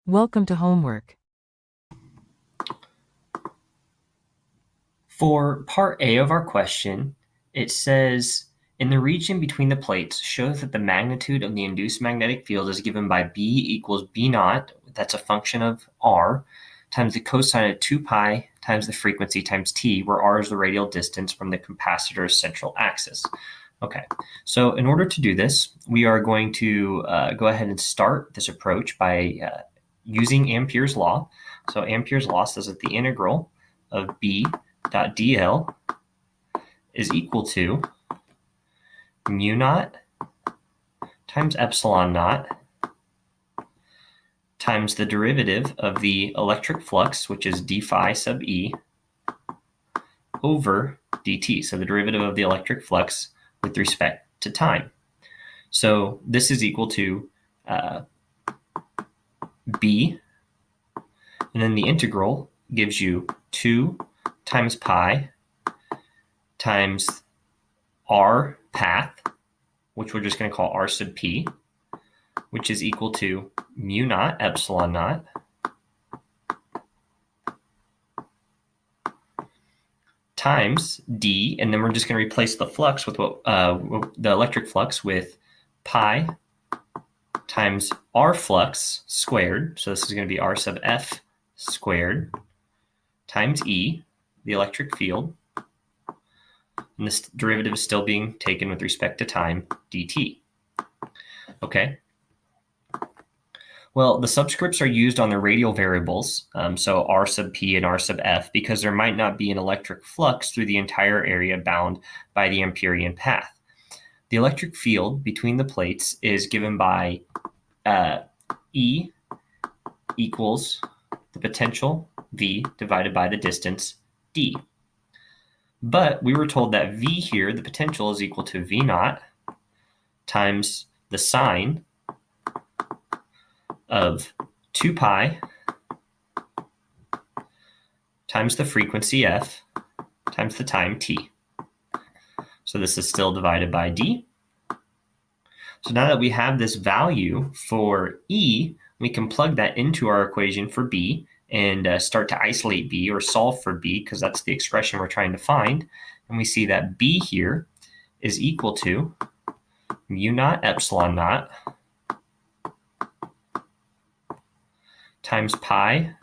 Welcome to homework. For part A of our question, it says, in the region between the plates, show that the magnitude of the induced magnetic field is given by B equals B naught, that's a function of R, times the cosine of 2 pi times the frequency times T, where R is the radial distance from the capacitor's central axis. Okay, so in order to do this, we are going to go ahead and start this approach by using Ampere's law. So Ampere's law says that the integral of B dot dl is equal to mu naught times epsilon naught times the derivative of the electric flux, which is d phi sub e, over dt. So the derivative of the electric flux with respect to time. So this is equal to b, and then the integral gives you 2 times pi times r path, which we're just going to call r sub p, which is equal to mu naught epsilon naught times d, and then we're just going to replace the flux with the electric flux with pi times r flux squared. So this is going to be r sub f squared times E, the electric field, and this derivative is still being taken with respect to time, dt. Okay. Well, the subscripts are used on the radial variables, so r sub p and r sub f, because there might not be an electric flux through the entire area bound by the Amperian path. The electric field between the plates is given by E equals the potential V divided by the distance D. But we were told that V here, the potential, is equal to V naught times the sine of 2 pi times the frequency F times the time T. So this is still divided by D. So now that we have this value for E, we can plug that into our equation for B and start to isolate B or solve for B, because that's the expression we're trying to find. And we see that B here is equal to mu naught epsilon naught times pi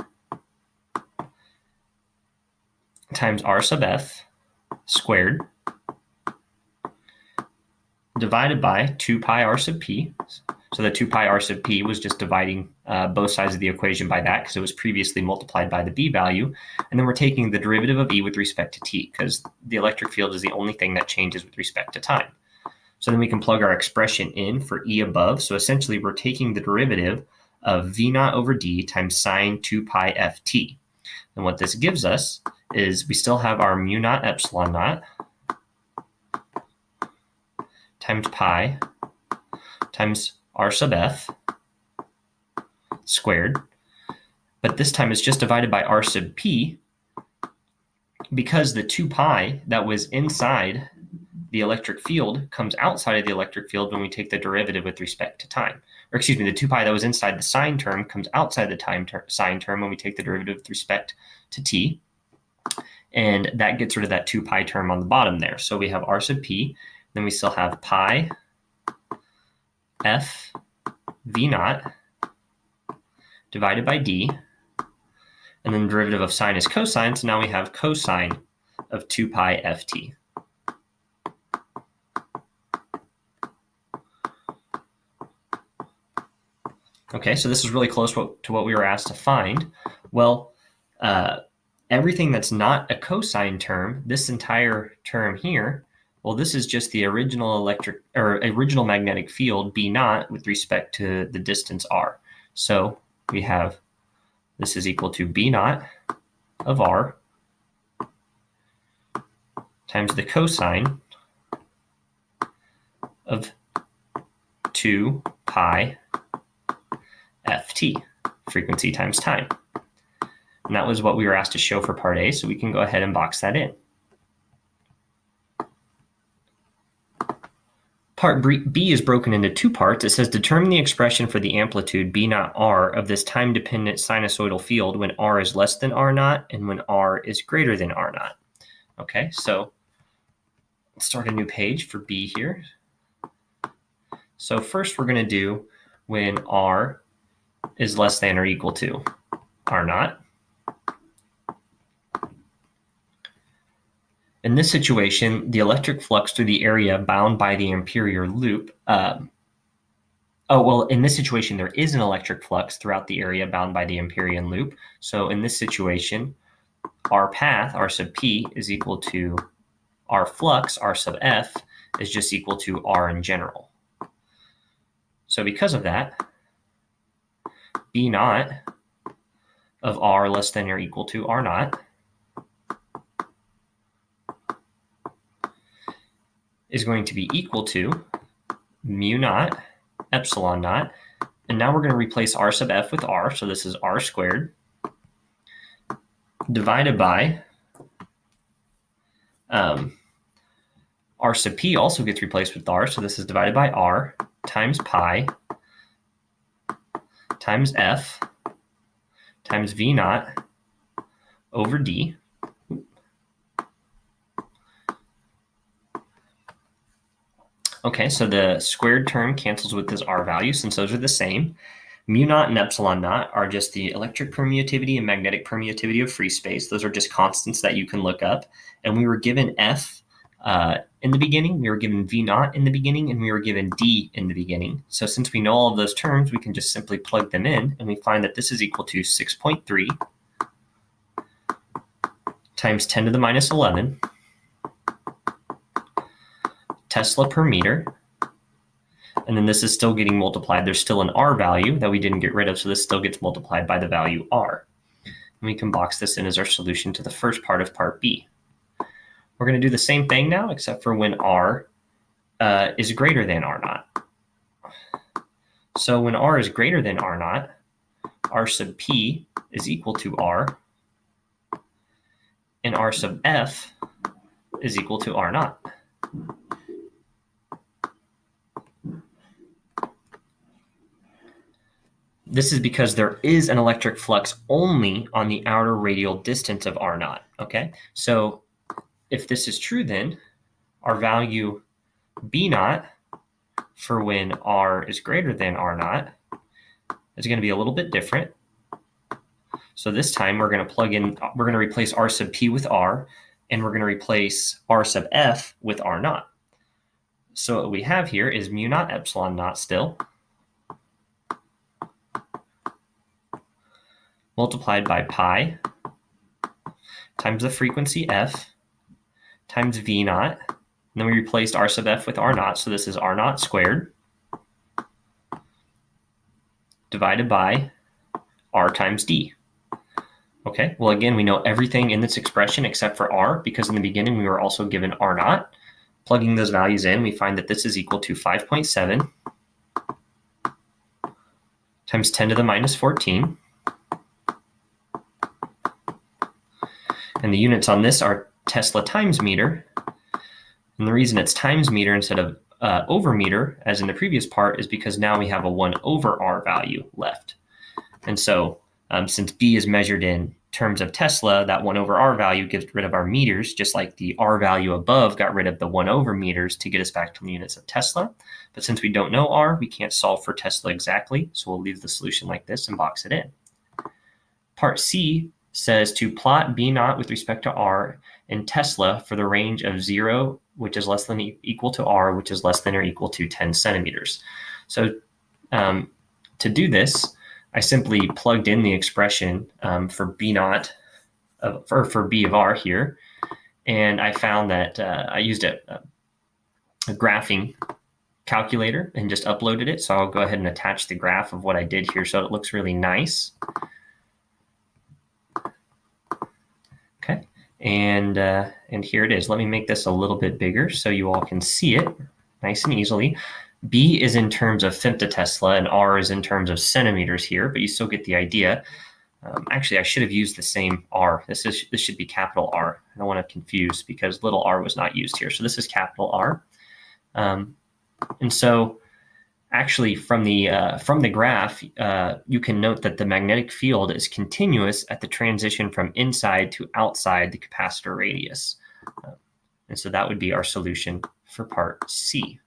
times r sub f squared divided by 2 pi r sub p. So the 2 pi r sub p was just dividing both sides of the equation by that, because it was previously multiplied by the b value. And then we're taking the derivative of E with respect to t, because the electric field is the only thing that changes with respect to time. So then we can plug our expression in for E above. So essentially we're taking the derivative of V naught over D times sine 2 pi ft. And what this gives us is we still have our mu naught epsilon naught times pi times r sub f squared, but this time it's just divided by r sub p, because the 2 pi that was inside the electric field comes outside of the electric field when we take the derivative with respect to time. Or excuse me, the 2 pi that was inside the sine term comes outside the sine term when we take the derivative with respect to t. And that gets rid of that 2 pi term on the bottom there. So we have r sub p, then we still have pi f v naught divided by d, and then the derivative of sine is cosine, so now we have cosine of 2 pi ft. Okay, so this is really close to what we were asked to find. Well, everything that's not a cosine term, this entire term here, well, this is just the original original magnetic field B naught with respect to the distance r. So we have this is equal to B naught of r times the cosine of 2 pi ft, frequency times time. And that was what we were asked to show for part A, so we can go ahead and box that in. Part B is broken into two parts. It says determine the expression for the amplitude B naught R of this time-dependent sinusoidal field when R is less than R naught and when R is greater than R naught. Okay, so let's start a new page for B here. So first we're going to do when R is less than or equal to R naught. In this situation, the electric flux through the area bound by the ampere loop. In this situation, there is an electric flux throughout the area bound by the ampere loop. So in this situation, our path, R sub P, is equal to our flux, R sub F, is just equal to R in general. So because of that, B naught of R less than or equal to R naught is going to be equal to mu naught epsilon naught. And now we're going to replace R sub F with R. So this is R squared divided by R sub P also gets replaced with R. So this is divided by R times pi times F times V naught over D. Okay, so the squared term cancels with this R value since those are the same. Mu naught and epsilon naught are just the electric permittivity and magnetic permittivity of free space. Those are just constants that you can look up. And we were given F in the beginning, we were given V naught in the beginning, and we were given D in the beginning. So since we know all of those terms, we can just simply plug them in, and we find that this is equal to 6.3 times 10 to the minus 11 Tesla per meter. And then this is still getting multiplied. There's still an R value that we didn't get rid of, so this still gets multiplied by the value R. And we can box this in as our solution to the first part of part B. We're going to do the same thing now, except for when R is greater than R naught. So when R is greater than R naught, R sub P is equal to R, and R sub F is equal to R naught. This is because there is an electric flux only on the outer radial distance of R naught, okay? So if this is true, then our value B naught for when R is greater than R naught is going to be a little bit different. So this time we're going to replace R sub P with R, and we're going to replace R sub F with R naught. So what we have here is mu naught epsilon naught still, multiplied by pi times the frequency F times V naught. And then we replaced R sub F with R naught, so this is R naught squared divided by R times D. Okay, well, again, we know everything in this expression except for R, because in the beginning we were also given R naught. Plugging those values in, we find that this is equal to 5.7 times 10 to the minus 14. And the units on this are Tesla times meter. And the reason it's times meter instead of over meter, as in the previous part, is because now we have a 1 over R value left. And so since B is measured in terms of Tesla, that 1 over R value gets rid of our meters, just like the R value above got rid of the 1 over meters to get us back to the units of Tesla. But since we don't know R, we can't solve for Tesla exactly. So we'll leave the solution like this and box it in. Part C says to plot B naught with respect to R in Tesla for the range of 0, which is less than equal to R, which is less than or equal to 10 centimeters. So to do this, I simply plugged in the expression for B naught, for B of R here, and I found that I used a graphing calculator and just uploaded it. So I'll go ahead and attach the graph of what I did here so it looks really nice. Okay, and here it is. Let me make this a little bit bigger so you all can see it nice and easily. B is in terms of femtotesla and R is in terms of centimeters here, but you still get the idea. Actually, I should have used the same R. This should be capital R. I don't want to confuse because little r was not used here. So this is capital R. And so actually from the graph, you can note that the magnetic field is continuous at the transition from inside to outside the capacitor radius. And so that would be our solution for part C.